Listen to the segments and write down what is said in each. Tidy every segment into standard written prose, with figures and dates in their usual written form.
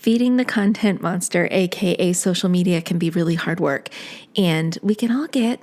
Feeding the content monster, aka social media, can be really hard work. And we can all get,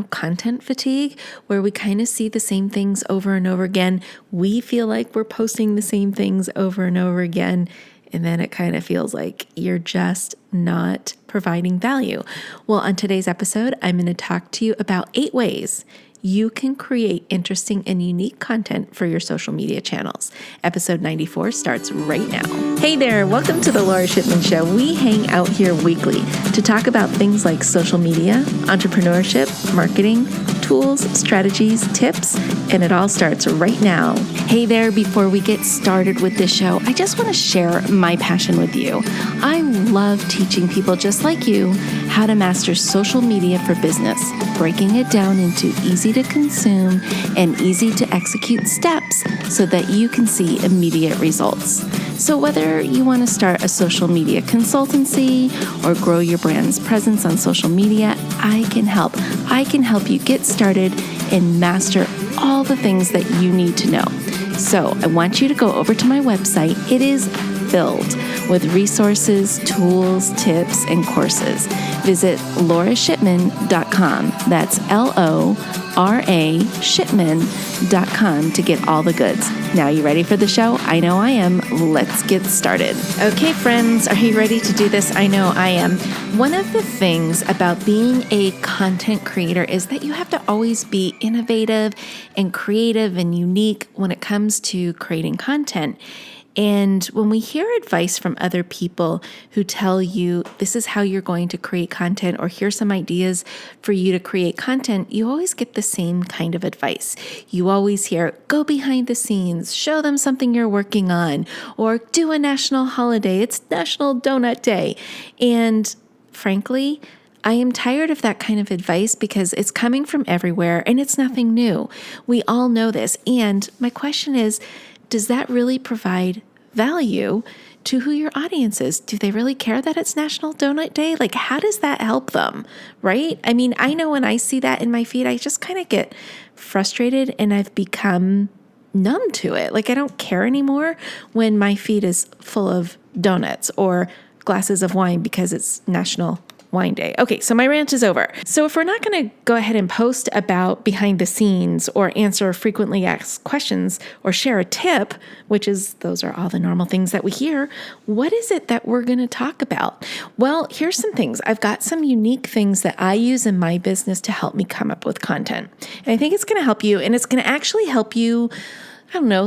content fatigue, where we kind of see the same things over and over again. We feel like we're posting the same things over and over again. And then it kind of feels like you're just not providing value. Well, on today's episode, I'm going to talk to you about 8 ways you can create interesting and unique content for your social media channels. Episode 94 starts right now. Hey there, welcome to the Lora Shipman Show. We hang out here weekly to talk about things like social media, entrepreneurship, marketing, tools, strategies, tips, and it all starts right now. Hey there, before we get started with this show, I just want to share my passion with you. I love teaching people just like you how to master social media for business, breaking it down into easy to consume and easy to execute steps so that you can see immediate results. So whether you want to start a social media consultancy or grow your brand's presence on social media, I can help. I can help you get started and master all the things that you need to know. So I want you to go over to my website. It is filled with resources, tools, tips, and courses. Visit lorashipman.com. That's LORA shipman.com to get all the goods. Now, you ready for the show? I know I am. Let's get started. Okay, friends, are you ready to do this? I know I am. One of the things about being a content creator is that you have to always be innovative and creative and unique when it comes to creating content. And when we hear advice from other people who tell you this is how you're going to create content, or here's some ideas for you to create content, you always get the same kind of advice. You always hear, go behind the scenes, show them something you're working on, or do a national holiday. It's National Donut Day. And frankly, I am tired of that kind of advice because it's coming from everywhere and it's nothing new. We all know this. And my question is, does that really provide value to who your audience is? Do they really care that it's National Donut Day? Like, how does that help them, right? I mean, I know when I see that in my feed, I just kind of get frustrated and I've become numb to it. Like, I don't care anymore when my feed is full of donuts or glasses of wine because it's National Wine Day. Okay, so my rant is over. So if we're not going to go ahead and post about behind the scenes or answer frequently asked questions or share a tip, those are all the normal things that we hear, what is it that we're going to talk about? Well, here's some things. I've got some unique things that I use in my business to help me come up with content. And I think it's going to help you, and it's going to actually help you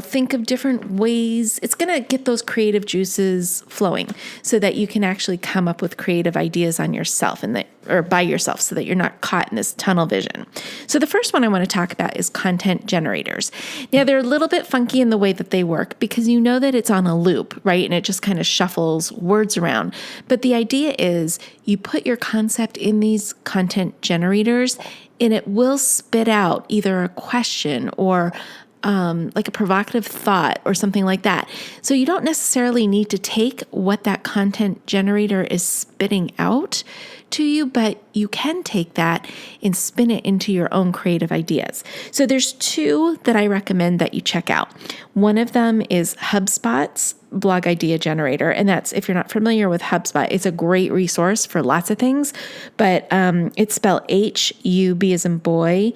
think of different ways. It's going to get those creative juices flowing so that you can actually come up with creative ideas on yourself or by yourself so that you're not caught in this tunnel vision. So the first one I want to talk about is content generators. Now, they're a little bit funky in the way that they work because you know that it's on a loop, right? And it just kind of shuffles words around. But the idea is you put your concept in these content generators and it will spit out either a question or like a provocative thought or something like that. So you don't necessarily need to take what that content generator is spitting out to you, but you can take that and spin it into your own creative ideas. So there's 2 that I recommend that you check out. One of them is HubSpot's blog idea generator. And that's, if you're not familiar with HubSpot, it's a great resource for lots of things, but it's spelled HUB as in boy,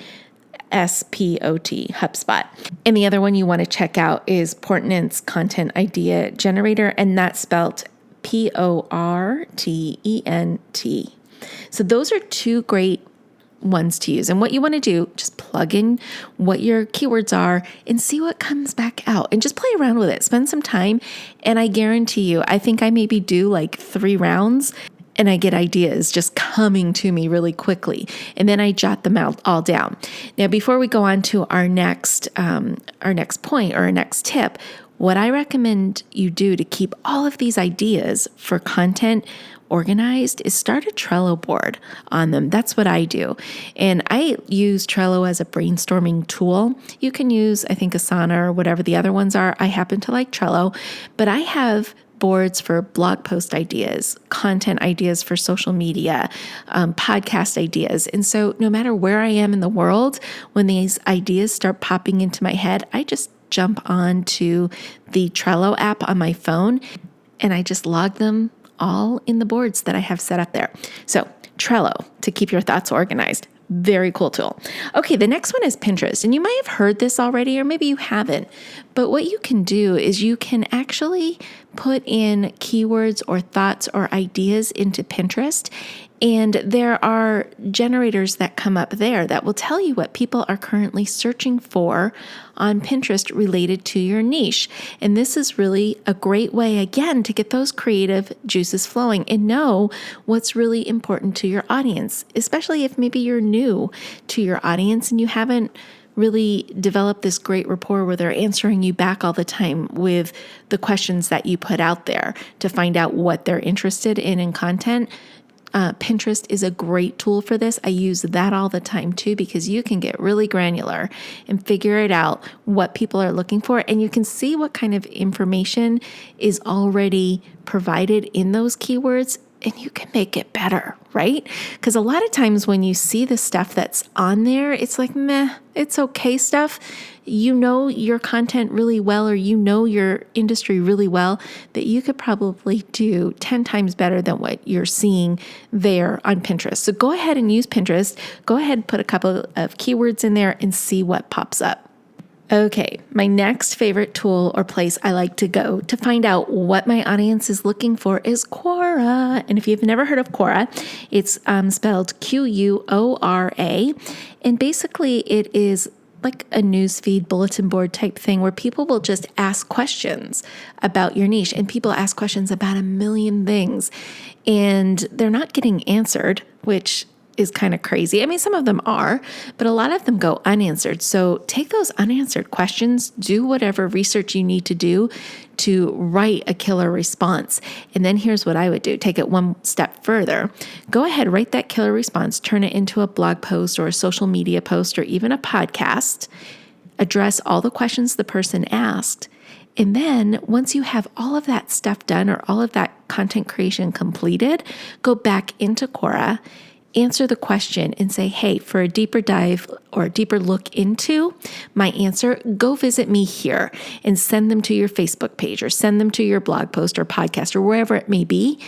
SPOT, HubSpot. And the other one you want to check out is Portent's Content Idea Generator, and that's spelled PORTENT. So those are 2 great ones to use. And what you want to do, just plug in what your keywords are and see what comes back out and just play around with it. Spend some time. And I guarantee you, I think I maybe do like 3 rounds and I get ideas just coming to me really quickly. And then I jot them out all down. Now, before we go on to our next point or our next tip, what I recommend you do to keep all of these ideas for content organized is start a Trello board on them. That's what I do. And I use Trello as a brainstorming tool. You can use, I think, Asana or whatever the other ones are. I happen to like Trello, but I have boards for blog post ideas, content ideas for social media, podcast ideas. And so no matter where I am in the world, when these ideas start popping into my head, I just jump on to the Trello app on my phone and I just log them all in the boards that I have set up there. So Trello to keep your thoughts organized. Very cool tool. Okay, the next one is Pinterest. And you might have heard this already, or maybe you haven't. But what you can do is you can actually put in keywords or thoughts or ideas into Pinterest. And there are generators that come up there that will tell you what people are currently searching for on Pinterest related to your niche. And this is really a great way, again, to get those creative juices flowing and know what's really important to your audience, especially if maybe you're new to your audience and you haven't really developed this great rapport where they're answering you back all the time with the questions that you put out there to find out what they're interested in content. Pinterest is a great tool for this. I use that all the time too, because you can get really granular and figure it out what people are looking for. And you can see what kind of information is already provided in those keywords, and you can make it better, right? Because a lot of times when you see the stuff that's on there, it's like, meh, it's okay stuff. You know your content really well, or you know your industry really well, that you could probably do 10 times better than what you're seeing there on Pinterest. So go ahead and use Pinterest. Go ahead and put a couple of keywords in there and see what pops up. Okay, my next favorite tool or place I like to go to find out what my audience is looking for is Quora. And if you've never heard of Quora, it's spelled Quora. And basically it is like a newsfeed bulletin board type thing where people will just ask questions about your niche. And people ask questions about a million things and they're not getting answered, which is kind of crazy. I mean, some of them are, but a lot of them go unanswered. So take those unanswered questions, do whatever research you need to do to write a killer response. And then here's what I would do. Take it one step further. Go ahead, write that killer response, turn it into a blog post or a social media post or even a podcast. Address all the questions the person asked. And then once you have all of that stuff done or all of that content creation completed, go back into Quora, answer the question and say, hey, for a deeper dive or a deeper look into my answer, go visit me here, and send them to your Facebook page or send them to your blog post or podcast or wherever it may be.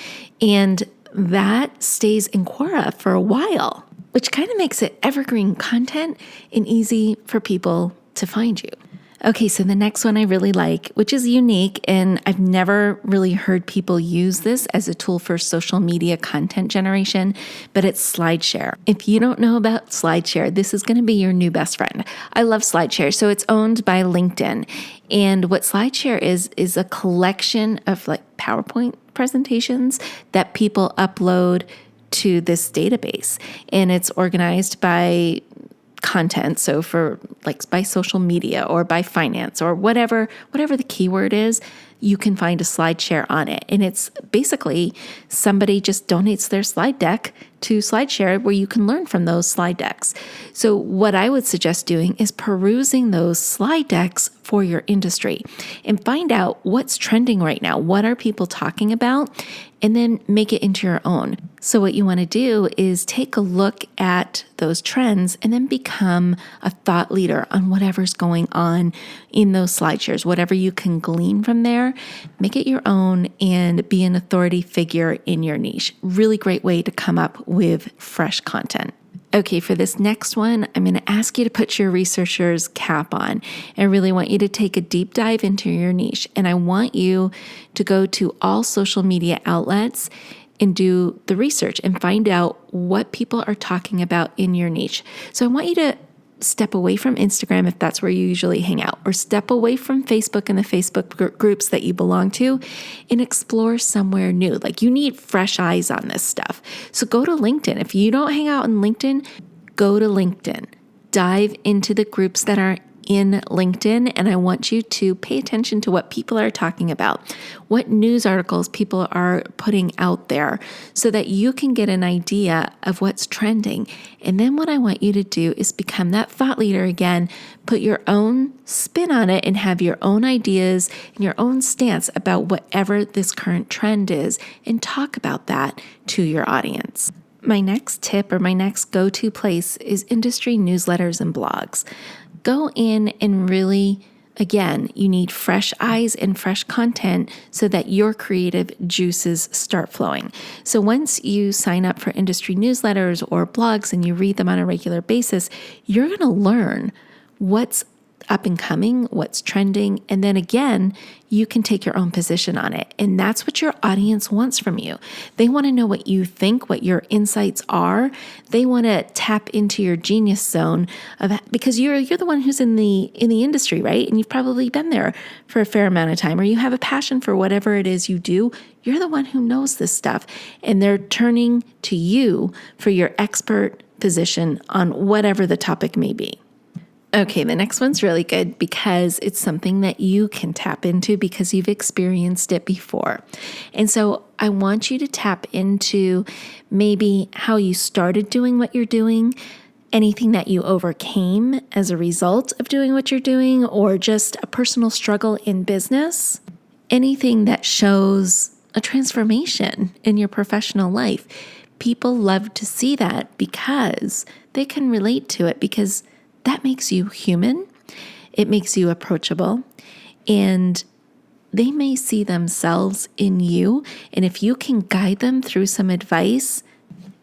And that stays in Quora for a while, which kind of makes it evergreen content and easy for people to find you. Okay, so the next one I really like, which is unique, and I've never really heard people use this as a tool for social media content generation, but it's SlideShare. If you don't know about SlideShare, this is going to be your new best friend. I love SlideShare. So it's owned by LinkedIn. And what SlideShare is a collection of like PowerPoint presentations that people upload to this database. And it's organized by content. So for like by social media or by finance or whatever the keyword is, you can find a SlideShare on it. And it's basically somebody just donates their slide deck to SlideShare where you can learn from those slide decks. So what I would suggest doing is perusing those slide decks for your industry and find out what's trending right now. What are people talking about? And then make it into your own. So what you want to do is take a look at those trends and then become a thought leader on whatever's going on in those SlideShares. Whatever you can glean from there, make it your own and be an authority figure in your niche. Really great way to come up with fresh content. Okay, for this next one, I'm going to ask you to put your researcher's cap on. I really want you to take a deep dive into your niche, and I want you to go to all social media outlets and do the research and find out what people are talking about in your niche. So I want you to step away from Instagram if that's where you usually hang out, or step away from Facebook and the Facebook groups that you belong to and explore somewhere new. Like you need fresh eyes on this stuff. So go to LinkedIn. If you don't hang out on LinkedIn, go to LinkedIn. Dive into the groups that are in LinkedIn, and I want you to pay attention to what people are talking about, what news articles people are putting out there so that you can get an idea of what's trending. And then what I want you to do is become that thought leader again, put your own spin on it and have your own ideas and your own stance about whatever this current trend is and talk about that to your audience. My next tip or my next go-to place is industry newsletters and blogs. Go in and really Again, you need fresh eyes and fresh content so that your creative juices start flowing. So once you sign up for industry newsletters or blogs and you read them on a regular basis, you're going to learn what's up and coming, what's trending, and then again, you can take your own position on it. And that's what your audience wants from you. They want to know what you think, what your insights are. They want to tap into your genius zone because you're the one who's in the industry, right? And you've probably been there for a fair amount of time, or you have a passion for whatever it is you do. You're the one who knows this stuff, and they're turning to you for your expert position on whatever the topic may be. Okay, the next one's really good because it's something that you can tap into because you've experienced it before. And so I want you to tap into maybe how you started doing what you're doing, anything that you overcame as a result of doing what you're doing, or just a personal struggle in business, anything that shows a transformation in your professional life. People love to see that because they can relate to it, because that makes you human, it makes you approachable, and they may see themselves in you. And if you can guide them through some advice,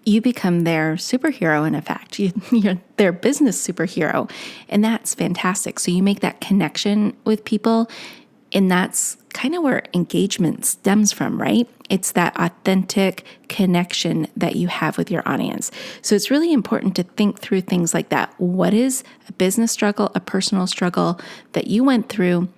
you become their superhero, in effect. You're their business superhero, and that's fantastic. So you make that connection with people, and that's kind of where engagement stems from, right? It's that authentic connection that you have with your audience. So it's really important to think through things like that. What is a business struggle, a personal struggle that you went through,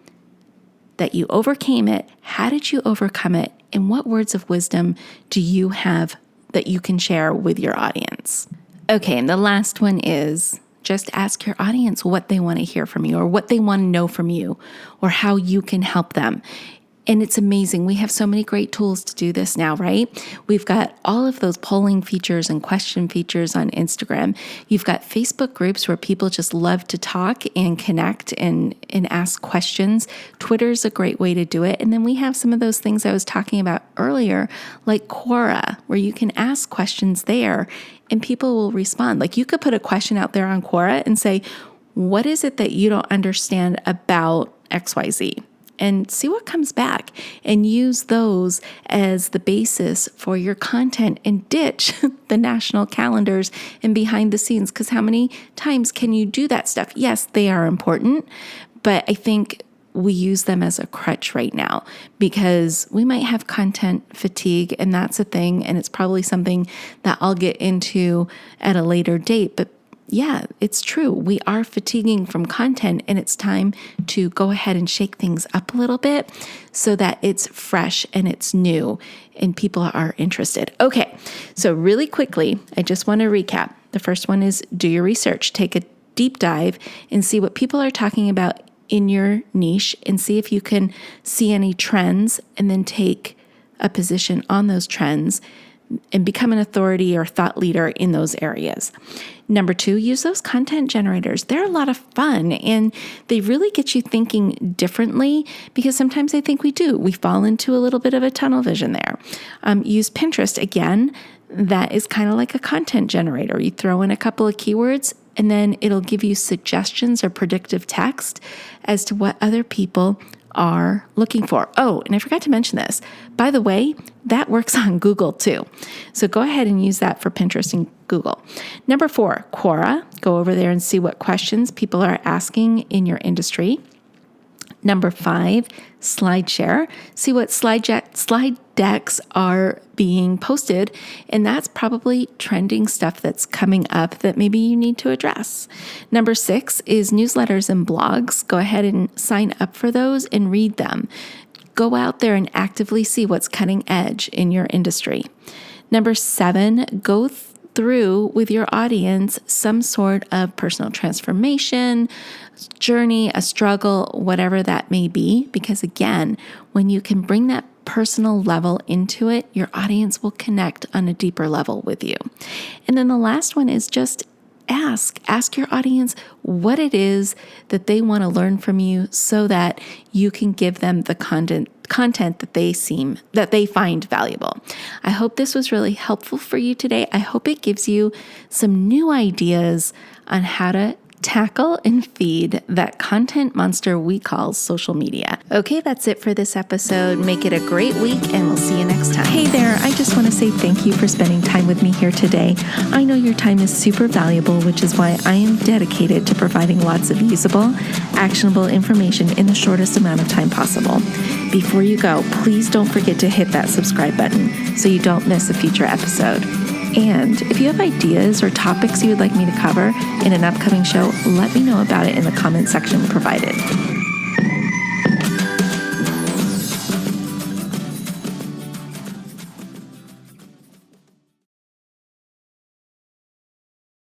that you overcame it? How did you overcome it? And what words of wisdom do you have that you can share with your audience? Okay, and the last one is just ask your audience what they want to hear from you, or what they want to know from you, or how you can help them. And it's amazing. We have so many great tools to do this now, right? We've got all of those polling features and question features on Instagram. You've got Facebook groups where people just love to talk and connect and ask questions. Twitter's a great way to do it. And then we have some of those things I was talking about earlier, like Quora, where you can ask questions there and people will respond. Like you could put a question out there on Quora and say, what is it that you don't understand about XYZ? And see what comes back, and use those as the basis for your content, and ditch the national calendars and behind the scenes. Because how many times can you do that stuff? Yes, they are important, but I think we use them as a crutch right now because we might have content fatigue, and that's a thing. And it's probably something that I'll get into at a later date. But yeah, it's true. We are fatiguing from content, and it's time to go ahead and shake things up a little bit so that it's fresh and it's new and people are interested. Okay, so really quickly, I just want to recap. The first one is do your research. Take a deep dive and see what people are talking about in your niche, and see if you can see any trends, and then take a position on those trends and become an authority or thought leader in those areas. Number 2, use those content generators. They're a lot of fun, and they really get you thinking differently, because sometimes I think we fall into a little bit of a tunnel vision there. Use Pinterest. Again, that is kind of like a content generator. You throw in a couple of keywords, and then it'll give you suggestions or predictive text as to what other people are looking for. Oh, and I forgot to mention this. By the way, that works on Google too. So go ahead and use that for Pinterest and Google. Number 4, Quora. Go over there and see what questions people are asking in your industry. Number 5, SlideShare. See what slide decks are being posted, and that's probably trending stuff that's coming up that maybe you need to address. Number 6 is newsletters and blogs. Go ahead and sign up for those and read them. Go out there and actively see what's cutting edge in your industry. Number 7, go through with your audience some sort of personal transformation, journey, a struggle, whatever that may be. Because again, when you can bring that personal level into it, your audience will connect on a deeper level with you. And then the last one is just ask your audience what it is that they want to learn from you, so that you can give them the content that they find valuable. I hope this was really helpful for you today. I hope it gives you some new ideas on how to tackle and feed that content monster we call social media. Okay, that's it for this episode. Make it a great week, and we'll see you next time. Hey there, I just want to say thank you for spending time with me here today. I know your time is super valuable, which is why I am dedicated to providing lots of usable, actionable information in the shortest amount of time possible. Before you go, please don't forget to hit that subscribe button so you don't miss a future episode. And if you have ideas or topics you would like me to cover in an upcoming show, let me know about it in the comment section provided.